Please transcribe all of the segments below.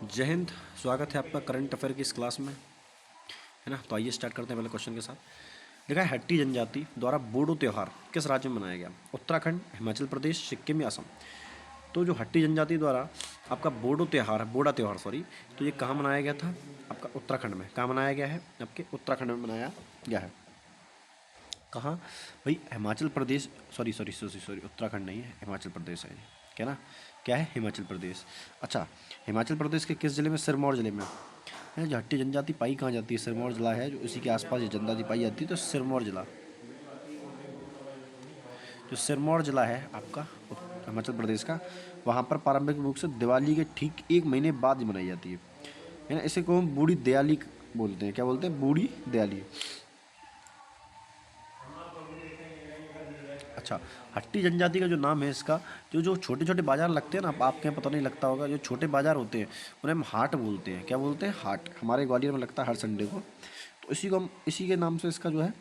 जय हिंद। स्वागत है आपका करंट अफेयर की इस क्लास में, है ना। तो आइए स्टार्ट करते हैं पहले क्वेश्चन के साथ। देखा है, हट्टी जनजाति द्वारा बोडो त्यौहार किस राज्य में मनाया गया? उत्तराखंड, हिमाचल प्रदेश, सिक्किम या असम। तो जो हट्टी जनजाति द्वारा आपका बोडो त्यौहार है, बोडा त्यौहार सॉरी, तो ये कहाँ मनाया गया था? आपका उत्तराखंड में। कहाँ मनाया गया है? आपके उत्तराखंड में मनाया गया है। कहाँ भाई? Himachal Pradesh, sorry sorry sorry sorry, Uttarakhand नहीं है, हिमाचल प्रदेश है। क्या ना, क्या है? हिमाचल प्रदेश। अच्छा, हिमाचल प्रदेश के किस जिले में? सिरमौर जिले में है। जो हट्टी जनजाति पाई कहाँ जाती है? सिरमौर जिला है जो इसी के आसपास ये जनजाति पाई जाती है, तो सिरमौर जिला, जो सिरमौर जिला है आपका हिमाचल प्रदेश का, वहाँ पर पारंपरिक रूप से दिवाली के ठीक एक महीने बाद ही मनाई जाती है ना। इसे को हम बूढ़ी दयाली बोलते हैं। क्या बोलते हैं? बूढ़ी दयाली। अच्छा, हट्टी जनजाति का जो नाम है इसका, जो जो छोटे छोटे बाजार लगते हैं ना, आपके यहाँ पता नहीं लगता होगा, जो छोटे बाजार होते हैं उन्हें हम हाट बोलते हैं। क्या बोलते हैं? हाट। हमारे ग्वालियर में लगता है हर संडे को, तो इसी को हम, इसी के नाम से इसका जो है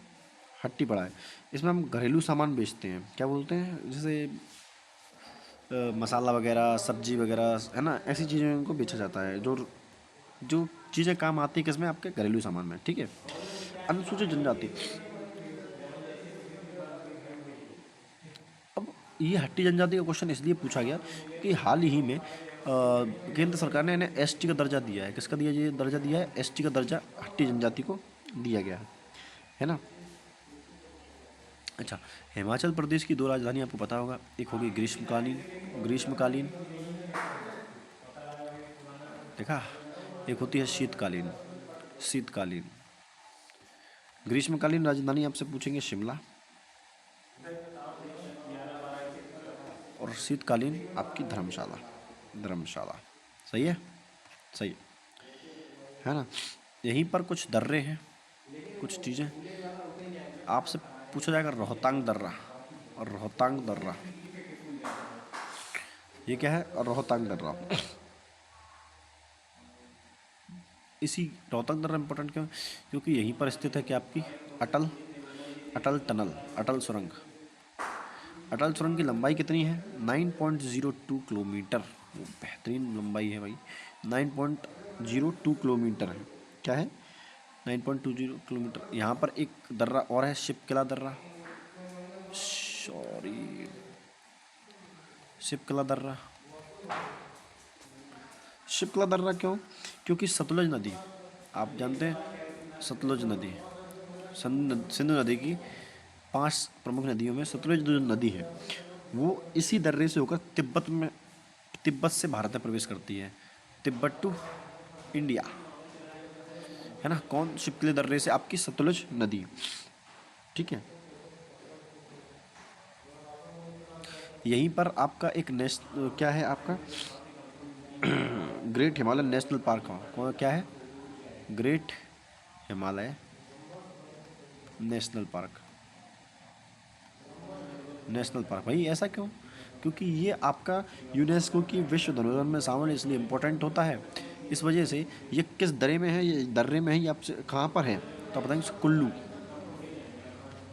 हट्टी पड़ा है। इसमें हम घरेलू सामान बेचते हैं। क्या बोलते हैं? जैसे मसाला वगैरह, सब्जी वगैरह, है ना, ऐसी चीज़ें को बेचा जाता है, जो जो चीज़ें काम आती है किसमें? आपके घरेलू सामान में। ठीक है। अनुसूचित जनजाति, अब ये हट्टी जनजाति का क्वेश्चन इसलिए पूछा गया कि हाल ही में केंद्र सरकार ने इन्हें एसटी का दर्जा दिया है। किसका दिया? ये दर्जा दिया है, एसटी का दर्जा हट्टी जनजाति को दिया गया है ना। अच्छा, हिमाचल प्रदेश की दो राजधानी आपको पता होगा, एक होगी ग्रीष्मकालीन, ग्रीष्मकालीन, देखा, एक होती है शीतकालीन, शीतकालीन। ग्रीष्मकालीन राजधानी आपसे पूछेंगे शिमला, और शीतकालीन आपकी धर्मशाला, धर्मशाला। सही है, सही है ना। यहीं पर कुछ दर्रे हैं, कुछ चीज़ें आपसे पूछा जाएगा। रोहतांग दर्रा, और रोहतांग दर्रा, ये क्या है? रोहतांग दर्रा। इसी रोहतांग दर्रा इंपॉर्टेंट क्यों? क्योंकि यहीं पर स्थित है कि आपकी अटल, अटल टनल, अटल सुरंग। अटल सुरंग की लंबाई कितनी है? 9.02 किलोमीटर। वो बेहतरीन लंबाई है भाई, 9.02 किलोमीटर है। क्या है? 9.20 किलोमीटर। यहाँ पर एक दर्रा और है, शिपकिला दर्रा, सॉरी, शिपकिला दर्रा। शिपकिला दर्रा क्यों? क्योंकि सतलुज नदी, आप जानते हैं सतलुज नदी, सिंधु नदी की 5 प्रमुख नदियों में सतलुज जो नदी है वो इसी दर्रे से होकर तिब्बत में, तिब्बत से भारत में प्रवेश करती है, तिब्बत टू इंडिया, है ना। कौन? शिपकिले दर्रे से आपकी सतलुज नदी। ठीक है। यहीं पर आपका एक क्या है आपका ग्रेट हिमालयन नेशनल पार्क हो। कौन? क्या है? Great Himalaya national park, national park भाई। ऐसा क्यों? क्योंकि ये आपका यूनेस्को की विश्व धरोहर में शामिल, इसलिए इम्पोर्टेंट होता है। इस वजह से ये किस दर्रे में है? ये दर्रे में है, ये आपसे कहाँ पर है? तो आप बताएंगे कुल्लू,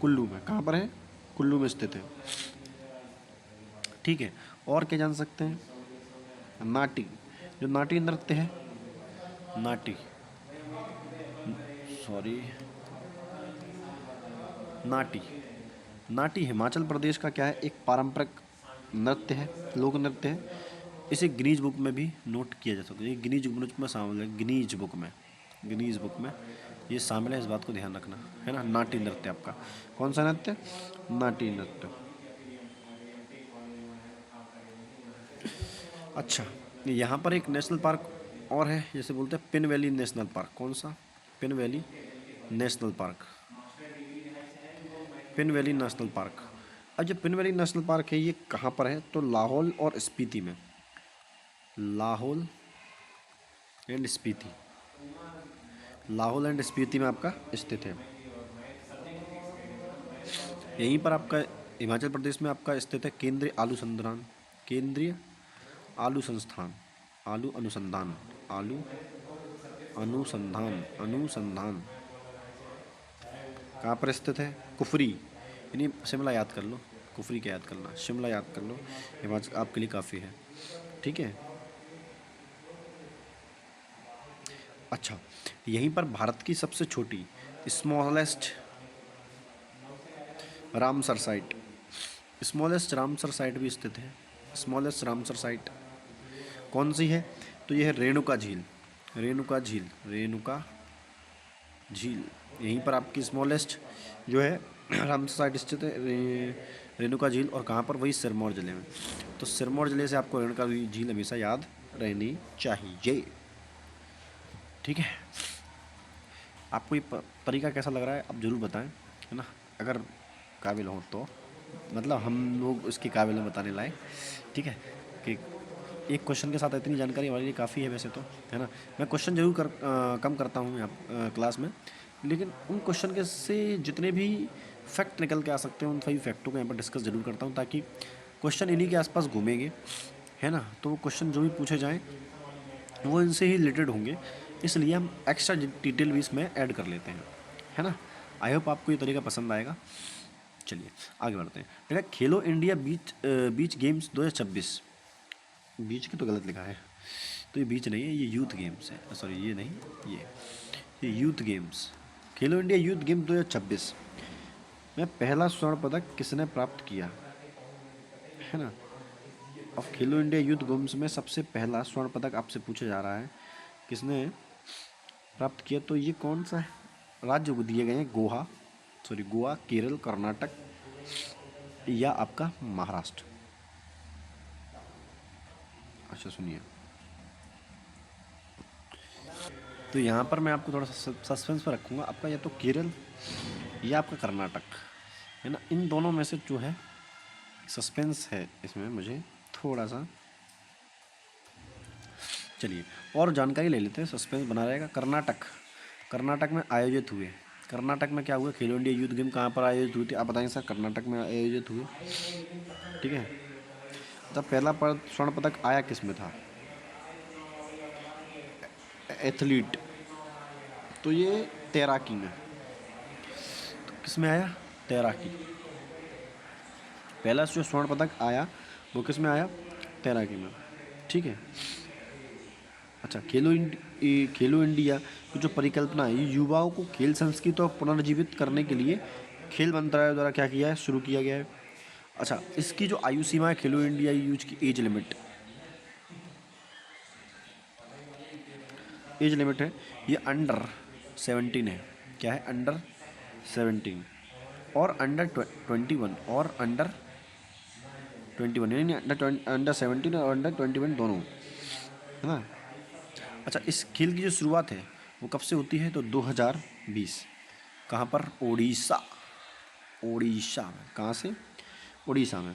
कुल्लू में। कहाँ पर है? कुल्लू में स्थित है। ठीक है। और क्या जान सकते हैं? नाटी, जो नाटी नृत्य है, नाटी, सॉरी, नाटी, नाटी हिमाचल प्रदेश का क्या है? एक पारंपरिक नृत्य है, लोक नृत्य है। इसे गिनीज बुक में भी नोट किया जा सकता है। ये गिनीज बुक में शामिल है, गिनीज बुक में, गिनीज बुक में ये शामिल है। इस बात को ध्यान रखना, है ना। नाटी नृत्य आपका कौन सा नृत्य? नाटी नृत्य। अच्छा, यहाँ पर एक नेशनल पार्क और है, जैसे बोलते हैं पिन वैली नेशनल पार्क। कौन सा? Pin valley national park, pin valley national park. अब जो पिन वैली नेशनल पार्क है ये कहाँ पर है? तो लाहौल और स्पीति में, लाहौल एंड स्पीति, लाहौल एंड स्पीति में आपका स्थित है। यहीं पर आपका हिमाचल प्रदेश में आपका स्थित है केंद्रीय आलू संस्थान, केंद्रीय आलू संस्थान, आलू अनुसंधान, आलू अनुसंधान, अनुसंधान कहाँ पर स्थित है? कुफरी, यानी शिमला याद कर लो, कुफरी क्या याद करना, शिमला याद कर लो, हिमाचल आपके लिए काफ़ी है। ठीक है। अच्छा, यहीं पर भारत की सबसे छोटी smallest Ramsar site, smallest Ramsar site भी स्थित है। स्मॉलेस्ट रामसर साइट कौन सी है? तो यह है रेणुका झील। रेणुका झील, रेणुका झील यहीं पर आपकी स्मॉलेस्ट जो है रामसर साइट स्थित है, रेणुका झील। और कहाँ पर? वही सिरमौर ज़िले में। तो सिरमौर ज़िले से आपको रेणुका झील हमेशा याद रहनी चाहिए। ठीक है, आपको ये तरीका कैसा लग रहा है आप ज़रूर बताएं, है ना, अगर काबिल हो तो, मतलब हम लोग उसके काबिल हैं बताने लायक। ठीक है, कि एक क्वेश्चन के साथ इतनी जानकारी हमारे लिए काफ़ी है वैसे तो, है ना। मैं क्वेश्चन जरूर कम करता हूँ यहाँ क्लास में, लेकिन उन क्वेश्चन के से जितने भी फैक्ट निकल के आ सकते हैं उन सभी फैक्टों को यहाँ पर डिस्कस जरूर करता हूँ, ताकि क्वेश्चन इन्हीं के आसपास घूमेंगे, है ना। तो क्वेश्चन जो भी पूछे जाएँ वो इनसे ही रिलेटेड होंगे, इसलिए हम एक्स्ट्रा डिटेल भी इसमें ऐड कर लेते हैं, है ना। आई होप आपको ये तरीका पसंद आएगा। चलिए आगे बढ़ते हैं। देखा, खेलो इंडिया बीच गेम्स 2026, बीच की तो गलत लिखा है, तो ये बीच नहीं है, ये यूथ गेम्स है, सॉरी ये नहीं, ये यूथ गेम्स, खेलो इंडिया यूथ गेम 2026 में पहला स्वर्ण पदक किसने प्राप्त किया, है ना। अब खेलो इंडिया यूथ गेम्स में सबसे पहला स्वर्ण पदक आपसे पूछा जा रहा है किसने प्राप्त किया, तो ये कौन सा है राज्य को दिए गए हैं? गोवा, केरल, कर्नाटक या आपका महाराष्ट्र। अच्छा सुनिए, तो यहाँ पर मैं आपको थोड़ा सा सस्पेंस पर रखूँगा, आपका या तो केरल या आपका कर्नाटक, है ना। इन दोनों में से जो है सस्पेंस है इसमें मुझे थोड़ा सा। चलिए और जानकारी ले लेते हैं, सस्पेंस बना रहेगा। कर्नाटक में आयोजित हुए, कर्नाटक में क्या हुआ? खेलो इंडिया यूथ गेम कहाँ पर आयोजित हुई थी? आप बताएंगे सर। कर्नाटक में आयोजित हुए, ठीक है। तब पहला स्वर्ण पदक आया किस में था? एथलीट, तो ये तैराकी में, तो किस में आया? तैराकी। पहला जो स्वर्ण पदक आया वो किस में आया? तैराकी में, ठीक है। अच्छा, खेलो इंडिया की जो परिकल्पना है, ये युवाओं को खेल संस्कृति और पुनर्जीवित करने के लिए खेल मंत्रालय द्वारा क्या किया है? शुरू किया गया है। अच्छा, इसकी जो आयु सीमा है खेलो इंडिया यूथ की एज लिमिट है, ये अंडर 17 है। क्या है? अंडर 17 और अंडर 21 और अंडर 21, यानी अंडर 17 और अंडर 21 दोनों, है ना। अच्छा, इस खेल की जो शुरुआत है वो कब से होती है? तो 2020। कहाँ पर? उड़ीसा में। कहाँ से? उड़ीसा में।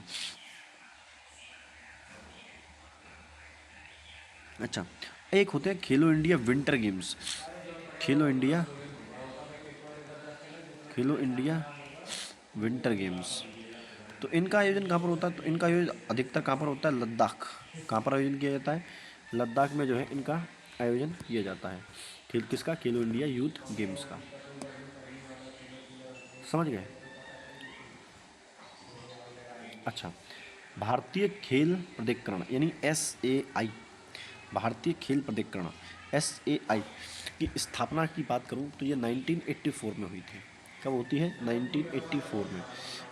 अच्छा, एक होते हैं खेलो इंडिया विंटर गेम्स, खेलो इंडिया खेलो इंडिया विंटर गेम्स। तो इनका आयोजन कहाँ पर होता है? तो इनका आयोजन अधिकतर कहाँ पर होता है? लद्दाख। कहाँ पर आयोजन किया जाता है? लद्दाख में जो है इनका आयोजन किया जाता है। खेल किसका? खेलो इंडिया यूथ गेम्स का। समझ गए? अच्छा, भारतीय खेल प्राधिकरण यानी SAI, भारतीय खेल प्राधिकरण SAI की स्थापना की बात करूं तो ये 1984 में हुई थी। कब होती है? 1984 में।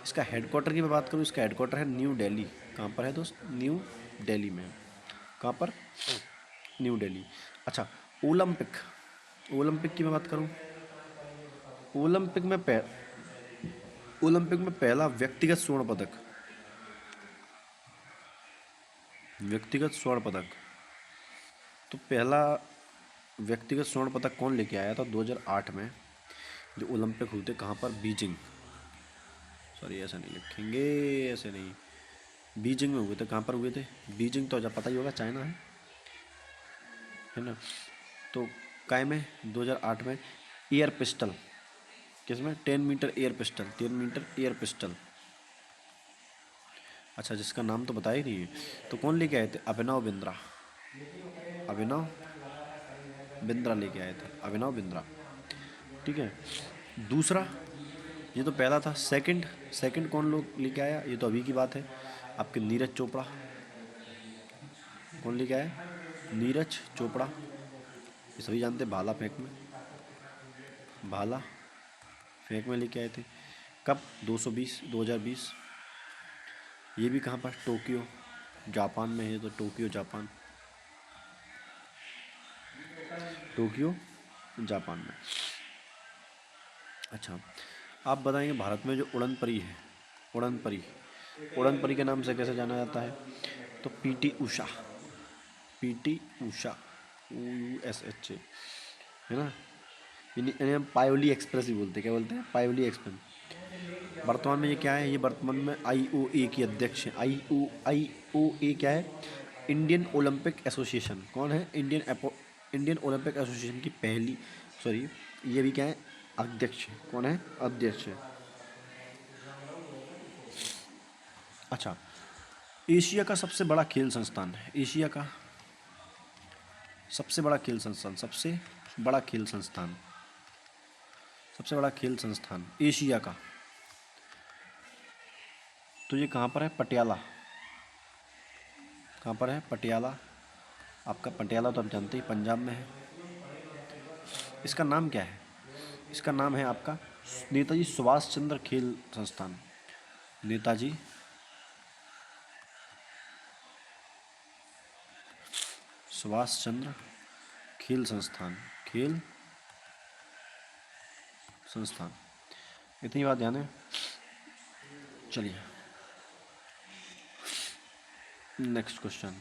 इसका हेडक्वार्टर की मैं बात करूं, इसका हेडक्वार्टर है न्यू दिल्ली। कहाँ पर है दोस्त? न्यू दिल्ली में। कहाँ पर? न्यू दिल्ली। अच्छा, ओलंपिक, ओलंपिक की मैं बात करूं, ओलंपिक में ओलंपिक में पहला व्यक्तिगत स्वर्ण पदक, तो पहला व्यक्तिगत स्वर्ण पदक कौन लेके आया था 2008 में, जो ओलंपिक हुए थे? कहाँ पर? बीजिंग। सॉरी ऐसा नहीं लिखेंगे, ऐसे नहीं, बीजिंग में हुए थे। कहाँ पर हुए थे? बीजिंग तो जब पता ही होगा, चाइना है ना। तो काय में 2008 में एयर पिस्टल, किसमें? 10 metre air pistol, 10 metre air pistol. अच्छा, जिसका नाम तो बताया ही नहीं है, तो कौन लेके आए थे? अभिनव बिंद्रा, अभिनव बिंद्रा लेके आए थे, अभिनव बिंद्रा, ठीक है। दूसरा, ये तो पहला था। सेकंड, सेकंड कौन लोग लेके आया? ये तो अभी की बात है, आपके नीरज चोपड़ा। कौन लेके आया? नीरज चोपड़ा। ये सभी जानते हैं, भाला फेंक में, भाला फेंक में लेके आए थे। कब? 2020। ये भी कहाँ पर? टोक्यो जापान में है, तो टोक्यो जापान, टोक्यो जापान में। अच्छा, आप बताएंगे भारत में जो उड़न परी है, उड़न परी, उड़न परी के नाम से कैसे जाना जाता है? तो PT Usha, PT Usha, USHA, है ना। इन्हें हम पायोली एक्सप्रेस भी बोलते हैं। क्या बोलते हैं? पायोली एक्सप्रेस। वर्तमान में ये क्या है? ये वर्तमान में IOA की अध्यक्ष है। IOA क्या है? Indian Olympic association. कौन है? इंडियन ओलंपिक एसोसिएशन की पहली, सॉरी, ये भी क्या है? अध्यक्ष है। कौन है? अध्यक्ष है। अच्छा, एशिया का सबसे बड़ा खेल संस्थान है, एशिया का सबसे बड़ा खेल संस्थान, सबसे बड़ा खेल संस्थान, सबसे बड़ा खेल संस्थान एशिया का, तो ये कहाँ पर है? पटियाला। कहाँ पर है? पटियाला। आपका पटियाला तो आप जानते ही, पंजाब में है। इसका नाम क्या है? इसका नाम है आपका नेताजी सुभाष चंद्र खेल संस्थान, नेताजी सुभाष चंद्र खेल संस्थान, खेल संस्थान। इतनी बात ध्यान है। चलिए नेक्स्ट क्वेश्चन।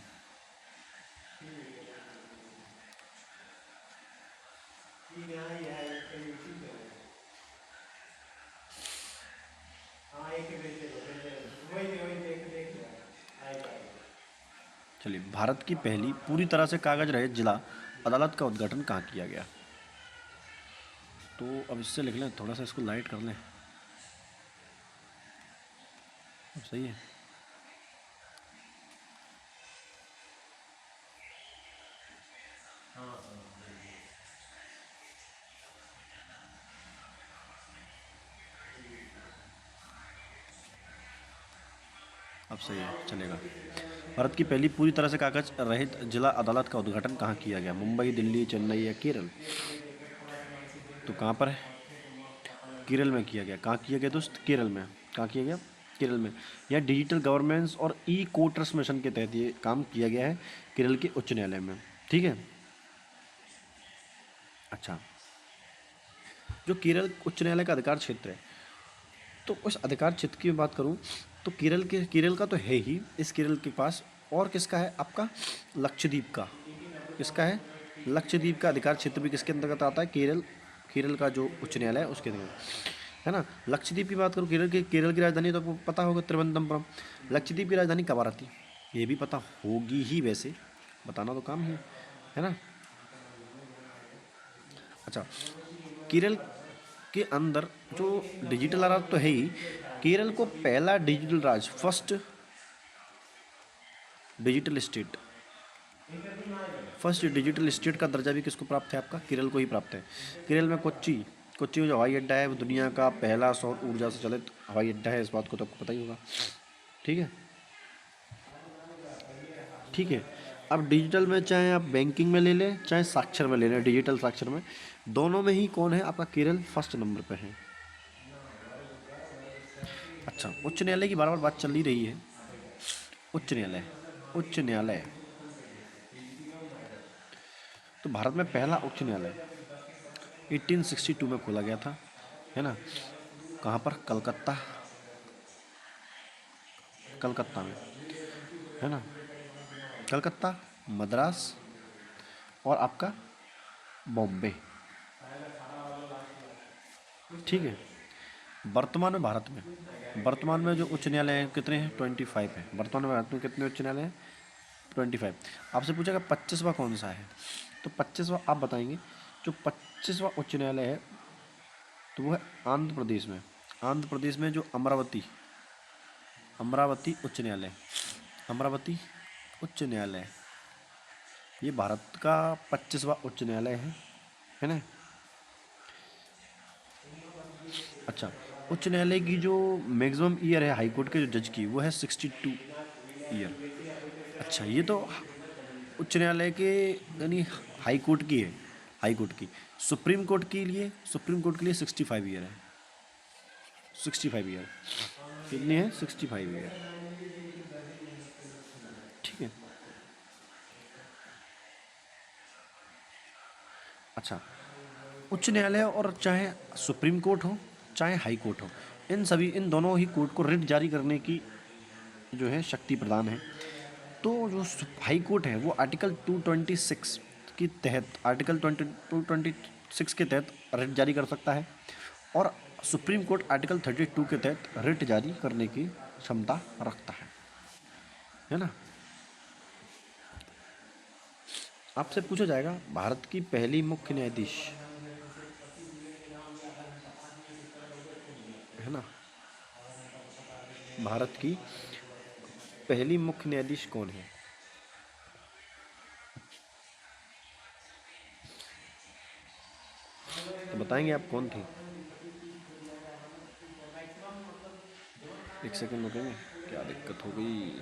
चलिए, भारत की पहली पूरी तरह से कागज रहित जिला अदालत का उद्घाटन कहाँ किया गया? तो अब इससे लिख लें, थोड़ा सा इसको लाइट कर लें। अब सही है। अब सही है, चलेगा। भारत की पहली पूरी तरह से कागज रहित जिला अदालत का उद्घाटन कहाँ किया गया? मुंबई, दिल्ली, चेन्नई या केरल? तो कहाँ पर है? केरल में किया गया। कहाँ किया गया दोस्त? केरल में। कहाँ किया गया? केरल में। यह डिजिटल गवर्नेंस और कोर्ट्स मिशन के तहत ये काम किया गया है, केरल के उच्च न्यायालय में। ठीक है। अच्छा, जो केरल उच्च न्यायालय का अधिकार क्षेत्र है, तो उस अधिकार क्षेत्र की बात करूं तो केरल का तो है ही, इस केरल के पास और किसका है? आपका लक्षद्वीप का। किसका है? लक्षद्वीप का अधिकार क्षेत्र भी किसके अंतर्गत आता है? केरल, केरल का जो उच्च न्यायालय है उसके अंतर्गत, है ना। लक्षद्वीप की बात करूँ, केरल की राजधानी तो आपको पता होगा, त्रिवेंद्रपुरम। लक्षद्वीप की राजधानी कवारत्ती, ये भी पता होगी ही, वैसे बताना तो काम ही है ना। अच्छा, केरल के अंदर जो डिजिटल राज तो है ही, केरल को पहला डिजिटल राज, first digital state, first digital state का दर्जा भी किसको प्राप्त है? आपका केरल को ही प्राप्त है। केरल में कोच्चि, कोच्चि में जो हवाई अड्डा है वो दुनिया का पहला सौर ऊर्जा से चलित हवाई अड्डा है, इस बात को तो आपको पता ही होगा। ठीक है, ठीक है। अब डिजिटल में चाहे आप बैंकिंग में ले लें, चाहे साक्षर में ले लें, डिजिटल साक्षर में, दोनों में ही कौन है? आपका केरल फर्स्ट नंबर पे है। अच्छा, उच्च न्यायालय की बार बार बात चल ही रही है। उच्च न्यायालय, उच्च न्यायालय, तो भारत में पहला उच्च न्यायालय 1862 में खोला गया था, है ना। कहाँ पर? कलकत्ता, कलकत्ता में, है ना। कलकत्ता, मद्रास और आपका बॉम्बे। ठीक है। वर्तमान में भारत में, वर्तमान में जो उच्च न्यायालय हैं कितने हैं? 25 है। वर्तमान में भारत में कितने उच्च न्यायालय हैं? 25। आपसे पूछेगा 25वां कौन सा है, तो 25वां आप बताएंगे। जो 25वां उच्च न्यायालय है तो वो है आंध्र प्रदेश में। आंध्र प्रदेश में जो अमरावती, अमरावती उच्च न्यायालय, अमरावती उच्च न्यायालय, ये भारत का 25वां उच्च न्यायालय है ना। अच्छा, उच्च न्यायालय की जो मैक्सिमम ईयर है हाई कोर्ट के जो जज की, वो है 62 ईयर। अच्छा, ये तो उच्च न्यायालय के यानी हाई कोर्ट की है, हाई कोर्ट की। सुप्रीम कोर्ट के लिए 65 ईयर है। 65 ईयर कितनी है? 65 ईयर। ठीक है। अच्छा, उच्च न्यायालय और चाहे सुप्रीम कोर्ट हो चाहे हाई कोर्ट हो, इन दोनों ही कोर्ट को रिट जारी करने की जो है शक्ति प्रदान है। तो जो हाई कोर्ट है वो आर्टिकल 226 के तहत, आर्टिकल 226 के तहत रिट जारी कर सकता है, और सुप्रीम कोर्ट आर्टिकल 32 के तहत रिट जारी करने की क्षमता रखता है ना। आपसे पूछा जाएगा भारत की पहली मुख्य न्यायाधीश, है ना, भारत की पहली मुख्य न्यायाधीश कौन है? तो बताएंगे आप कौन थी? एक सेकंड रुकेंगे, क्या दिक्कत हो गई?